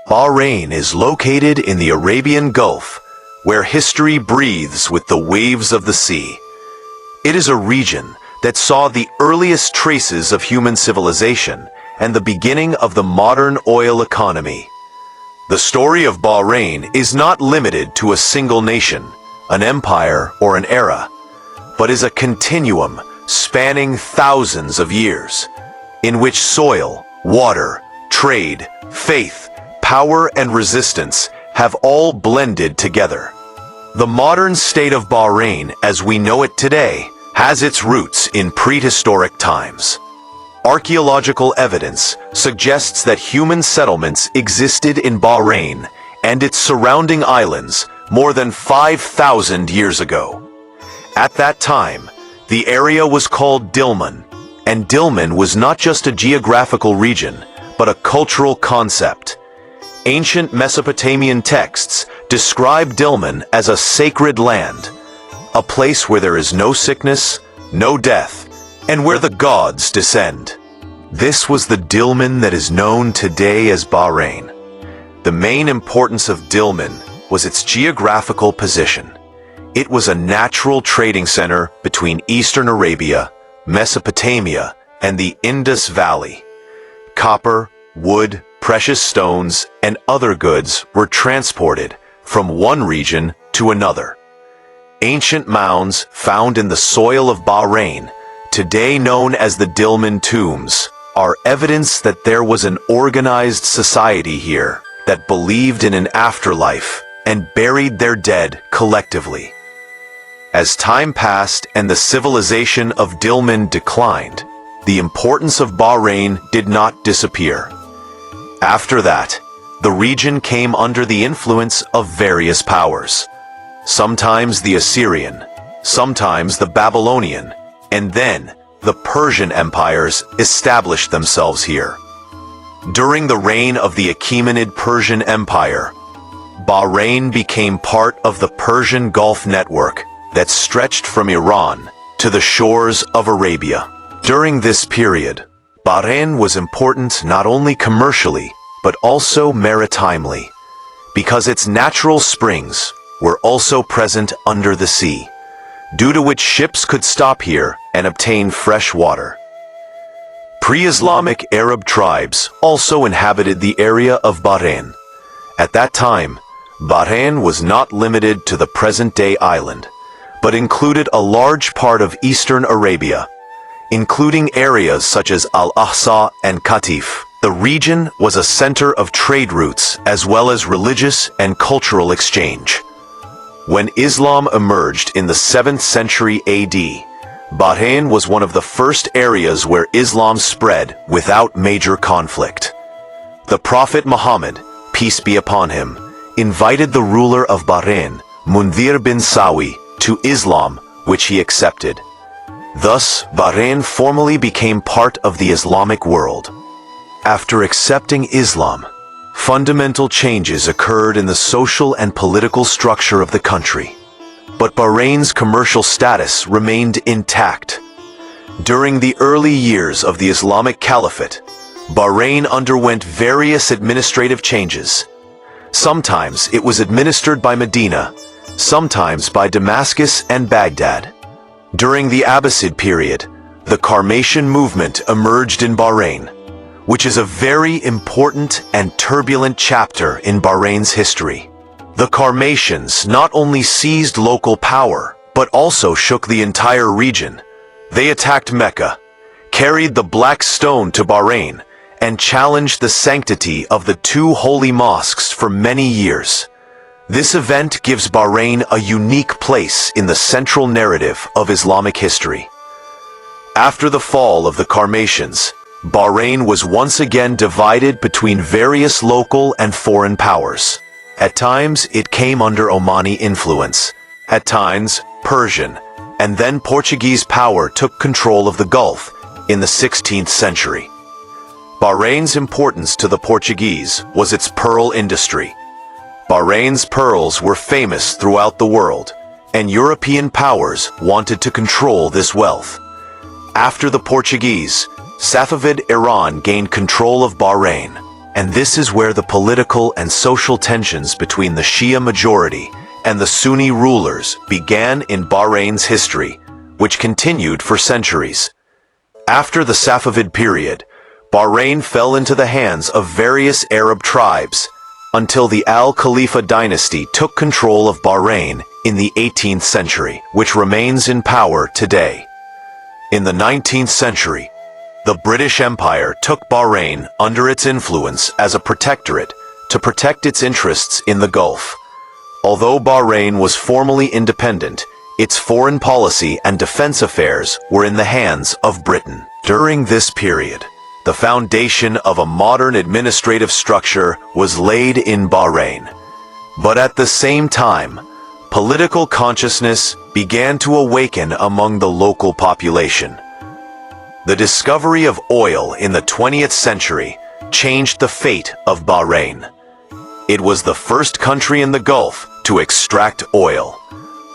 Bahrain is located in the Arabian Gulf, where history breathes with the waves of the sea. It is a region that saw the earliest traces of human civilization and the beginning of the modern oil economy. The story of Bahrain is not limited to a single nation, an empire, or an era, but is a continuum spanning thousands of years, in which soil, water, trade, faith, power, and resistance have all blended together. The modern state of Bahrain, as we know it today, has its roots in prehistoric times. Archaeological evidence suggests that human settlements existed in Bahrain and its surrounding islands more than 5,000 years ago. At that time, the area was called Dilmoun, and Dilmoun was not just a geographical region, but a cultural concept. Ancient Mesopotamian texts describe Dilmoun as a sacred land, a place where there is no sickness, no death, and where the gods descend. This was the Dilmoun that is known today as Bahrain. The main importance of Dilmoun was its geographical position. It was a natural trading center between Eastern Arabia, Mesopotamia, and the Indus Valley. Copper, wood, precious stones, and other goods were transported from one region to another. Ancient mounds found in the soil of Bahrain, today known as the Dilmoun tombs, are evidence that there was an organized society here that believed in an afterlife and buried their dead collectively. As time passed and the civilization of Dilmoun declined, the importance of Bahrain did not disappear. After that, the region came under the influence of various powers. Sometimes the Assyrian, sometimes the Babylonian, and then the Persian empires established themselves here. During the reign of the Achaemenid Persian Empire, Bahrain became part of the Persian Gulf network that stretched from Iran to the shores of Arabia. During this period, Bahrain was important not only commercially, but also maritimely, because its natural springs were also present under the sea, due to which ships could stop here and obtain fresh water. Pre-Islamic Arab tribes also inhabited the area of Bahrain. At that time, Bahrain was not limited to the present-day island, but included a large part of eastern Arabia, including areas such as Al-Ahsa and Qatif. The region was a center of trade routes as well as religious and cultural exchange. When Islam emerged in the 7th century AD, Bahrain was one of the first areas where Islam spread without major conflict. The Prophet Muhammad, peace be upon him, invited the ruler of Bahrain, Mundhir bin Sawi, to Islam, which he accepted. Thus, Bahrain formally became part of the Islamic world. After accepting Islam, fundamental changes occurred in the social and political structure of the country. But Bahrain's commercial status remained intact. During the early years of the Islamic Caliphate, Bahrain underwent various administrative changes. Sometimes it was administered by Medina, sometimes by Damascus and Baghdad. During the Abbasid period, the Qarmatian movement emerged in Bahrain, which is a very important and turbulent chapter in Bahrain's history. The Qarmatians not only seized local power, but also shook the entire region. They attacked Mecca, carried the Black Stone to Bahrain, and challenged the sanctity of the two holy mosques for many years. This event gives Bahrain a unique place in the central narrative of Islamic history. After the fall of the Qarmatians, Bahrain was once again divided between various local and foreign powers. At times, it came under Omani influence. At times, Persian, and then Portuguese power took control of the Gulf in the 16th century. Bahrain's importance to the Portuguese was its pearl industry. Bahrain's pearls were famous throughout the world, and European powers wanted to control this wealth. After the Portuguese, Safavid Iran gained control of Bahrain, And this is where the political and social tensions between the Shia majority and the Sunni rulers began in Bahrain's history, which continued for centuries. After the Safavid period, Bahrain fell into the hands of various Arab tribes until the Al-Khalifa dynasty took control of Bahrain in the 18th century, which remains in power today. In the 19th century, the British Empire took Bahrain under its influence as a protectorate to protect its interests in the Gulf. Although Bahrain was formally independent, its foreign policy and defense affairs were in the hands of Britain. During this period, the foundation of a modern administrative structure was laid in Bahrain. But at the same time, political consciousness began to awaken among the local population. The discovery of oil in the 20th century changed the fate of Bahrain. It was the first country in the Gulf to extract oil.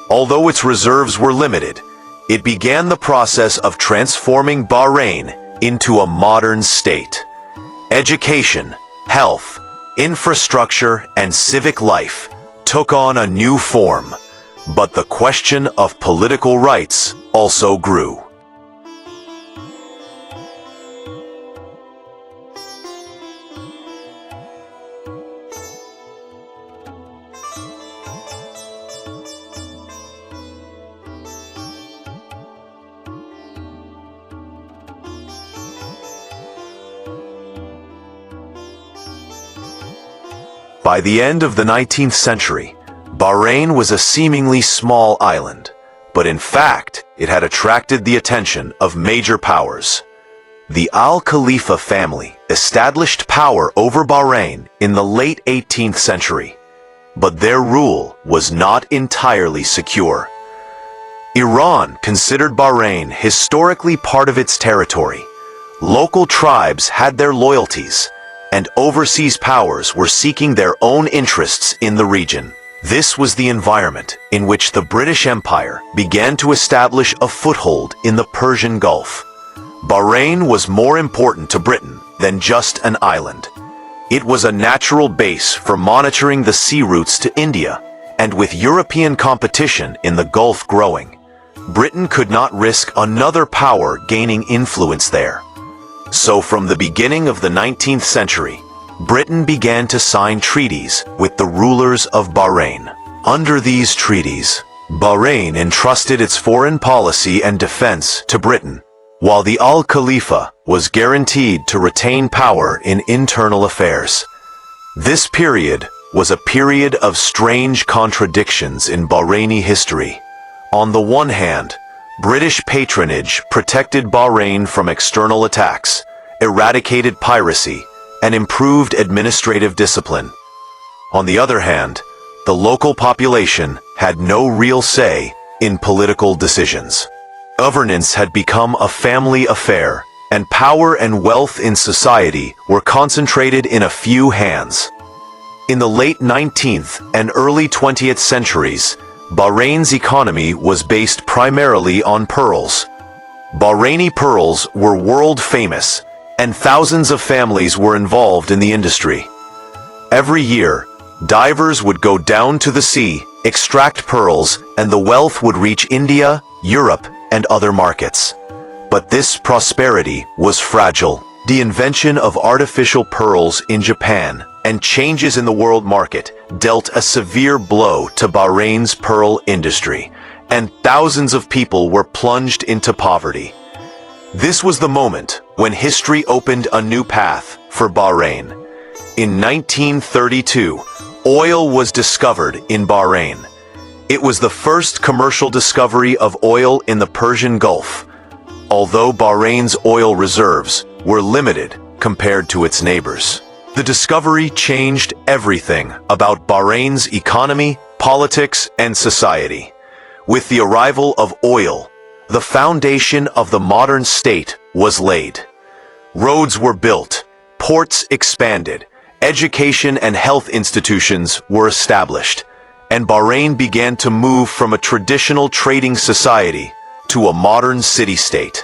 Although its reserves were limited, it began the process of transforming Bahrain into a modern state. Education, health, infrastructure, and civic life took on a new form, but the question of political rights also grew. By the end of the 19th century, Bahrain was a seemingly small island, but in fact, it had attracted the attention of major powers. The Al-Khalifa family established power over Bahrain in the late 18th century, but their rule was not entirely secure. Iran considered Bahrain historically part of its territory. Local tribes had their loyalties, and overseas powers were seeking their own interests in the region. This was the environment in which the British Empire began to establish a foothold in the Persian Gulf. Bahrain was more important to Britain than just an island. It was a natural base for monitoring the sea routes to India, and with European competition in the Gulf growing, Britain could not risk another power gaining influence there. So from the beginning of the 19th century, Britain began to sign treaties with the rulers of Bahrain. Under these treaties, Bahrain entrusted its foreign policy and defense to Britain, while the Al-Khalifa was guaranteed to retain power in internal affairs. This period was a period of strange contradictions in Bahraini history. On the one hand, British patronage protected Bahrain from external attacks, eradicated piracy, and improved administrative discipline. On the other hand, the local population had no real say in political decisions. Governance had become a family affair, and power and wealth in society were concentrated in a few hands. In the late 19th and early 20th centuries, Bahrain's economy was based primarily on pearls. Bahraini pearls were world famous, and thousands of families were involved in the industry. Every year, divers would go down to the sea, extract pearls, and the wealth would reach India, Europe, and other markets. But this prosperity was fragile. The invention of artificial pearls in Japan and changes in the world market dealt a severe blow to Bahrain's pearl industry, and thousands of people were plunged into poverty. This was the moment when history opened a new path for Bahrain. In 1932, oil was discovered in Bahrain. It was the first commercial discovery of oil in the Persian Gulf, although Bahrain's oil reserves were limited compared to its neighbors. The discovery changed everything about Bahrain's economy, politics, and society. With the arrival of oil, the foundation of the modern state was laid. Roads were built, ports expanded, education and health institutions were established, and Bahrain began to move from a traditional trading society to a modern city-state.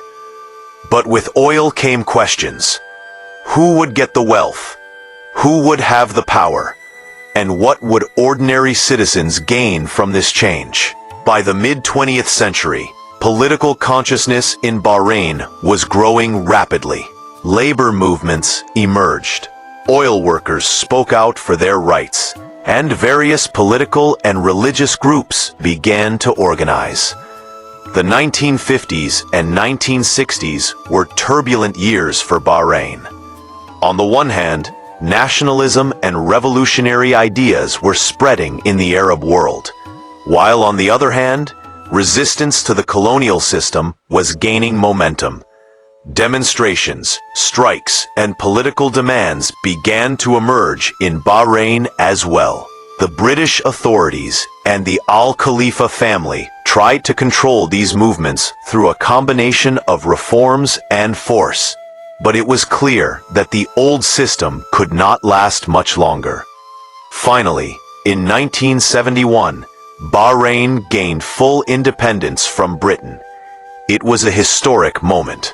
But with oil came questions. Who would get the wealth? Who would have the power? And what would ordinary citizens gain from this change? By the mid-20th century, political consciousness in Bahrain was growing rapidly. Labor movements emerged. Oil workers spoke out for their rights, and various political and religious groups began to organize. The 1950s and 1960s were turbulent years for Bahrain. On the one hand, nationalism and revolutionary ideas were spreading in the Arab world, while on the other hand, resistance to the colonial system was gaining momentum. Demonstrations, strikes, and political demands began to emerge in Bahrain as well. The British authorities and the Khalifa family tried to control these movements through a combination of reforms and force. But it was clear that the old system could not last much longer. Finally, in 1971, Bahrain gained full independence from Britain. It was a historic moment.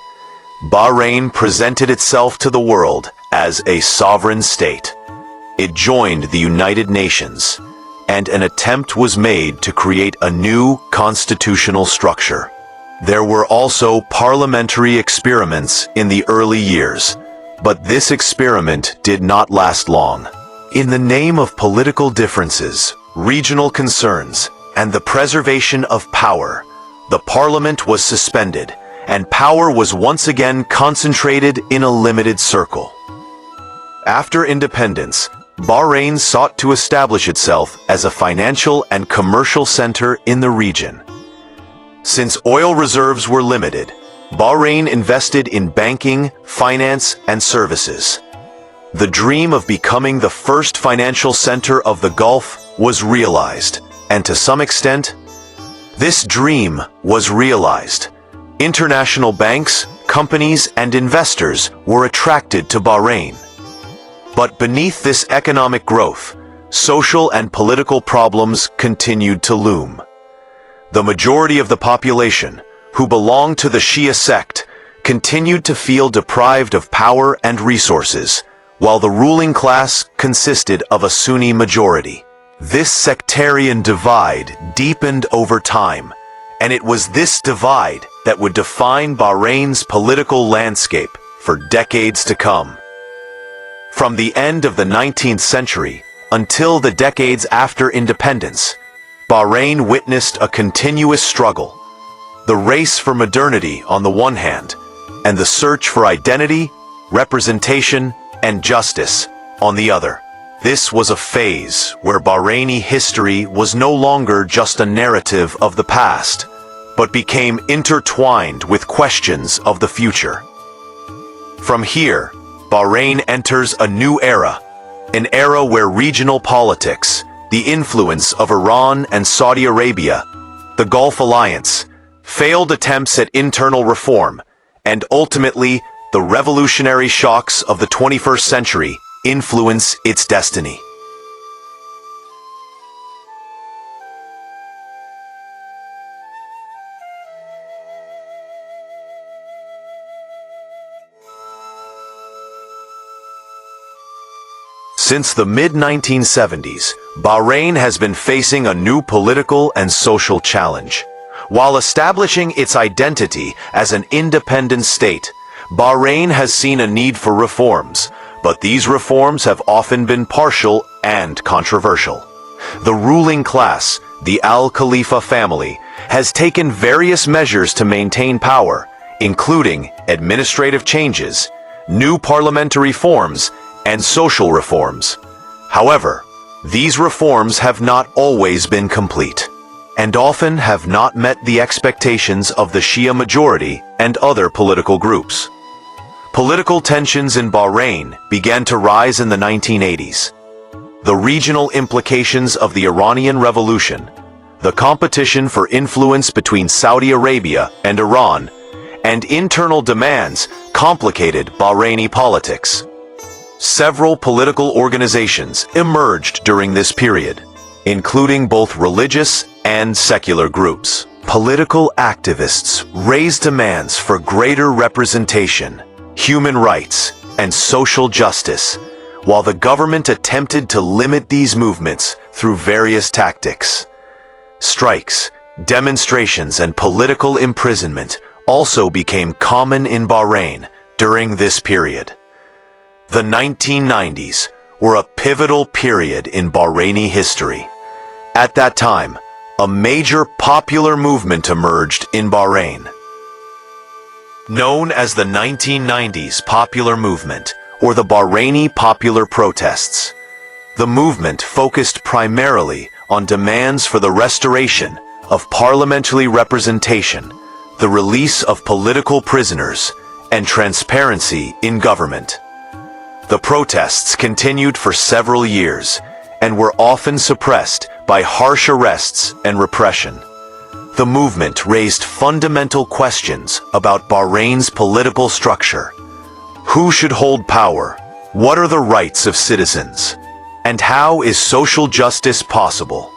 Bahrain presented itself to the world as a sovereign state. It joined the United Nations, and an attempt was made to create a new constitutional structure. There were also parliamentary experiments in the early years, but this experiment did not last long. In the name of political differences, regional concerns, and the preservation of power, the parliament was suspended, and power was once again concentrated in a limited circle. After independence, Bahrain sought to establish itself as a financial and commercial center in the region. Since oil reserves were limited, Bahrain invested in banking, finance, and services. The dream of becoming the first financial center of the Gulf was realized, and to some extent, this dream was realized. International banks, companies, and investors were attracted to Bahrain. But beneath this economic growth, social and political problems continued to loom. The majority of the population, who belonged to the Shia sect, continued to feel deprived of power and resources, while the ruling class consisted of a Sunni majority. This sectarian divide deepened over time, and it was this divide that would define Bahrain's political landscape for decades to come. From the end of the 19th century until the decades after independence, Bahrain witnessed a continuous struggle. The race for modernity on the one hand, and the search for identity, representation, and justice on the other. This was a phase where Bahraini history was no longer just a narrative of the past, but became intertwined with questions of the future. From here, Bahrain enters a new era, an era where regional politics, the influence of Iran and Saudi Arabia, the Gulf Alliance, failed attempts at internal reform, and ultimately, the revolutionary shocks of the 21st century influence its destiny. Since the mid-1970s, Bahrain has been facing a new political and social challenge. While establishing its identity as an independent state, Bahrain has seen a need for reforms, but these reforms have often been partial and controversial. The ruling class, the Khalifa family, has taken various measures to maintain power, including administrative changes, new parliamentary forms, and social reforms. However, these reforms have not always been complete, and often have not met the expectations of the Shia majority and other political groups. Political tensions in Bahrain began to rise in the 1980s. The regional implications of the Iranian Revolution, the competition for influence between Saudi Arabia and Iran, and internal demands complicated Bahraini politics. Several political organizations emerged during this period, including both religious and secular groups. Political activists raised demands for greater representation, human rights, and social justice, while the government attempted to limit these movements through various tactics. Strikes, demonstrations, and political imprisonment also became common in Bahrain during this period. The 1990s were a pivotal period in Bahraini history. At that time, a major popular movement emerged in Bahrain. Known as the 1990s Popular Movement, or the Bahraini Popular Protests, the movement focused primarily on demands for the restoration of parliamentary representation, the release of political prisoners, and transparency in government. The protests continued for several years and were often suppressed by harsh arrests and repression. The movement raised fundamental questions about Bahrain's political structure. Who should hold power? What are the rights of citizens? And how is social justice possible?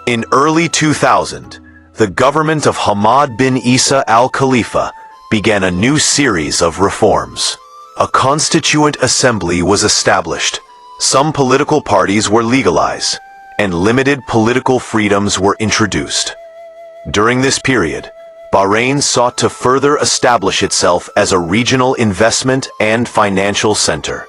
In early 2000, the government of Hamad bin Isa al-Khalifa began a new series of reforms. A constituent assembly was established, some political parties were legalized, and limited political freedoms were introduced. During this period, Bahrain sought to further establish itself as a regional investment and financial center.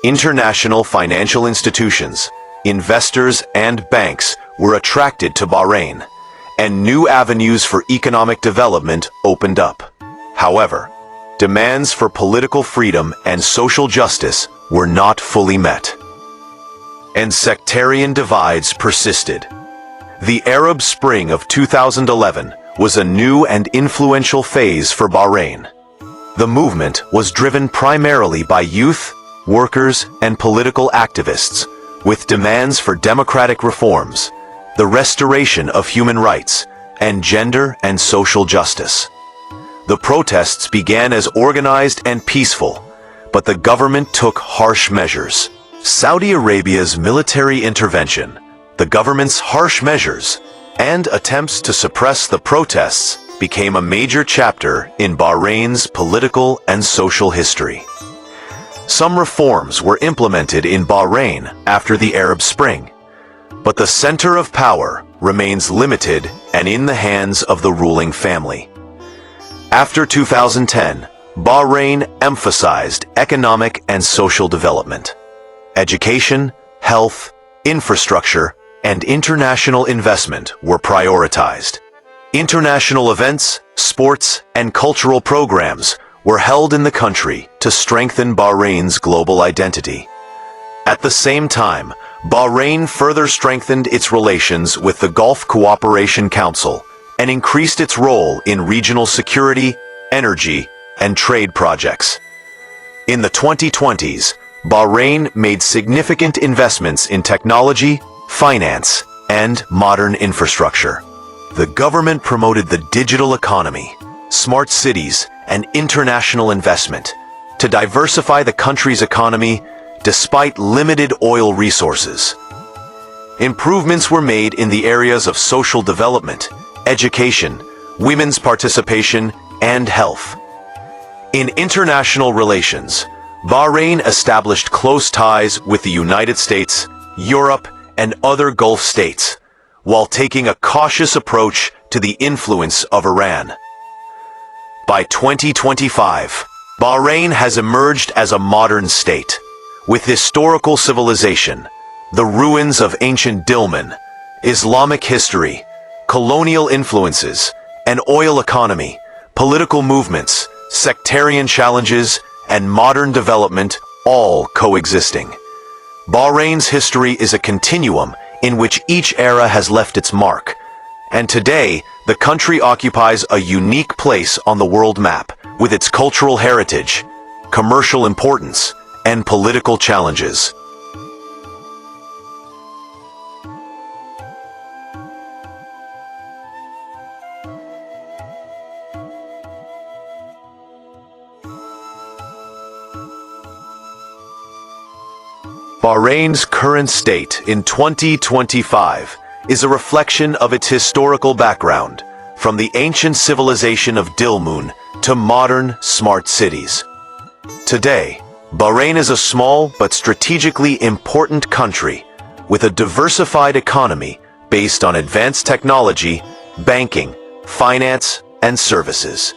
International financial institutions, investors, and banks were attracted to Bahrain, and new avenues for economic development opened up. However, demands for political freedom and social justice were not fully met, and sectarian divides persisted. The Arab Spring of 2011 was a new and influential phase for Bahrain. The movement was driven primarily by youth, workers, and political activists, with demands for democratic reforms, the restoration of human rights, and gender and social justice. The protests began as organized and peaceful, but the government took harsh measures. Saudi Arabia's military intervention, the government's harsh measures, and attempts to suppress the protests became a major chapter in Bahrain's political and social history. Some reforms were implemented in Bahrain after the Arab Spring, but the center of power remains limited and in the hands of the ruling family. After 2010, Bahrain emphasized economic and social development. Education, health, infrastructure, and international investment were prioritized. International events, sports, and cultural programs were held in the country to strengthen Bahrain's global identity. At the same time, Bahrain further strengthened its relations with the Gulf Cooperation Council and increased its role in regional security, energy, and trade projects. In the 2020s, Bahrain made significant investments in technology, finance, and modern infrastructure. The government promoted the digital economy, smart cities, and international investment to diversify the country's economy despite limited oil resources. Improvements were made in the areas of social development, education, women's participation, and health. In international relations, Bahrain established close ties with the United States, Europe, and other Gulf states, while taking a cautious approach to the influence of Iran. By 2025, Bahrain has emerged as a modern state, with historical civilization, the ruins of ancient Dilmoun, Islamic history, colonial influences, an oil economy, political movements, sectarian challenges, and modern development all coexisting. Bahrain's history is a continuum in which each era has left its mark, and today the country occupies a unique place on the world map with its cultural heritage, commercial importance, and political challenges. Bahrain's current state in 2025 is a reflection of its historical background, from the ancient civilization of Dilmoun to modern smart cities. Today, Bahrain is a small but strategically important country with a diversified economy based on advanced technology, banking, finance, and services.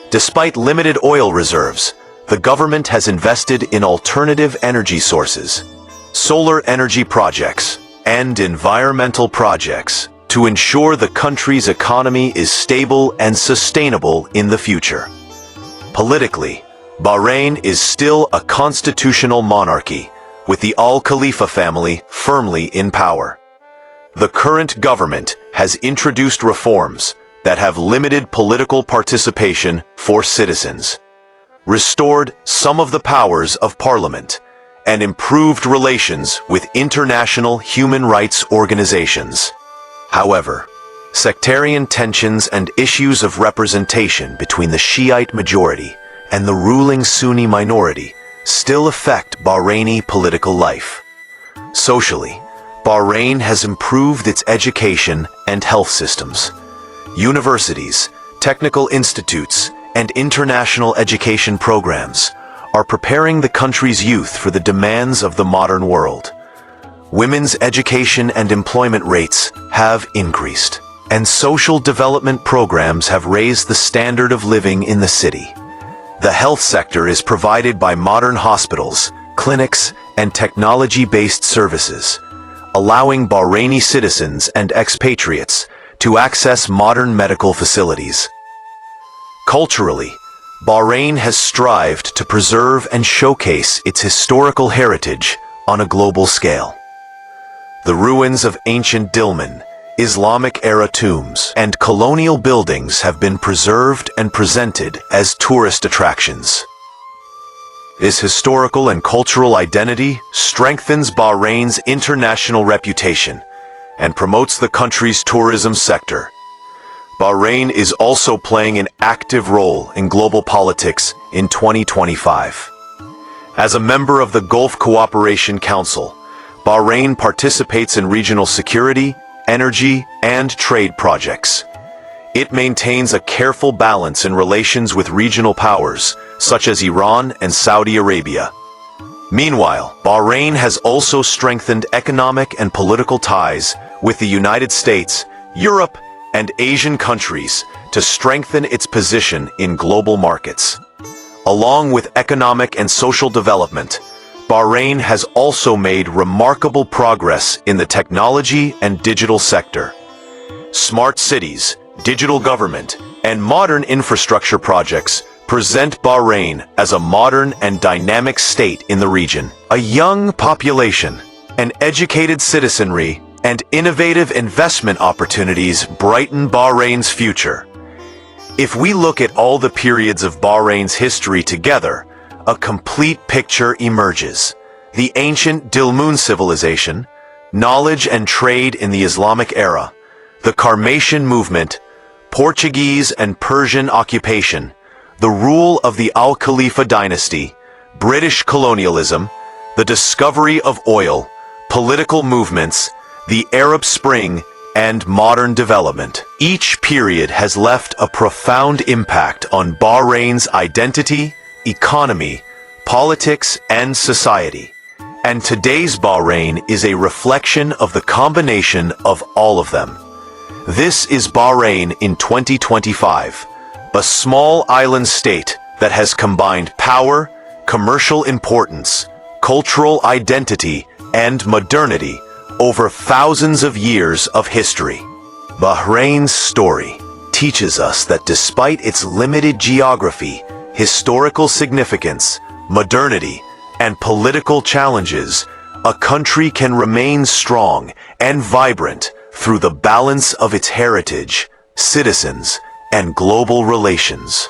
Despite limited oil reserves, the government has invested in alternative energy sources, solar energy projects, and environmental projects to ensure the country's economy is stable and sustainable in the future. Politically, Bahrain is still a constitutional monarchy, with the Khalifa family firmly in power. The current government has introduced reforms that have limited political participation for citizens, restored some of the powers of parliament, and improved relations with international human rights organizations. However, sectarian tensions and issues of representation between the Shiite majority and the ruling Sunni minority still affect Bahraini political life. Socially, Bahrain has improved its education and health systems. Universities, technical institutes, and international education programs are preparing the country's youth for the demands of the modern world. Women's education and employment rates have increased, and social development programs have raised the standard of living in the city. The health sector is provided by modern hospitals, clinics, and technology-based services, allowing Bahraini citizens and expatriates to access modern medical facilities. Culturally, Bahrain has strived to preserve and showcase its historical heritage on a global scale. The ruins of ancient Dilmoun, Islamic-era tombs, and colonial buildings have been preserved and presented as tourist attractions. This historical and cultural identity strengthens Bahrain's international reputation and promotes the country's tourism sector. Bahrain is also playing an active role in global politics in 2025. As a member of the Gulf Cooperation Council, Bahrain participates in regional security, energy, and trade projects. It maintains a careful balance in relations with regional powers, such as Iran and Saudi Arabia. Meanwhile, Bahrain has also strengthened economic and political ties with the United States, Europe, and Asian countries to strengthen its position in global markets. Along with economic and social development, Bahrain has also made remarkable progress in the technology and digital sector. Smart cities, digital government, and modern infrastructure projects present Bahrain as a modern and dynamic state in the region. A young population, an educated citizenry, and innovative investment opportunities brighten Bahrain's future. If we look at all the periods of Bahrain's history together, a complete picture emerges. The ancient Dilmoun civilization, knowledge and trade in the Islamic era, the Carmatian movement, Portuguese and Persian occupation, the rule of the Khalifa dynasty, British colonialism, the discovery of oil, political movements, the Arab Spring, and modern development. Each period has left a profound impact on Bahrain's identity, economy, politics, and society. And today's Bahrain is a reflection of the combination of all of them. This is Bahrain in 2025, a small island state that has combined power, commercial importance, cultural identity, and modernity over thousands of years of history. Bahrain's story teaches us that despite its limited geography, historical significance, modernity, and political challenges, a country can remain strong and vibrant through the balance of its heritage, citizens, and global relations.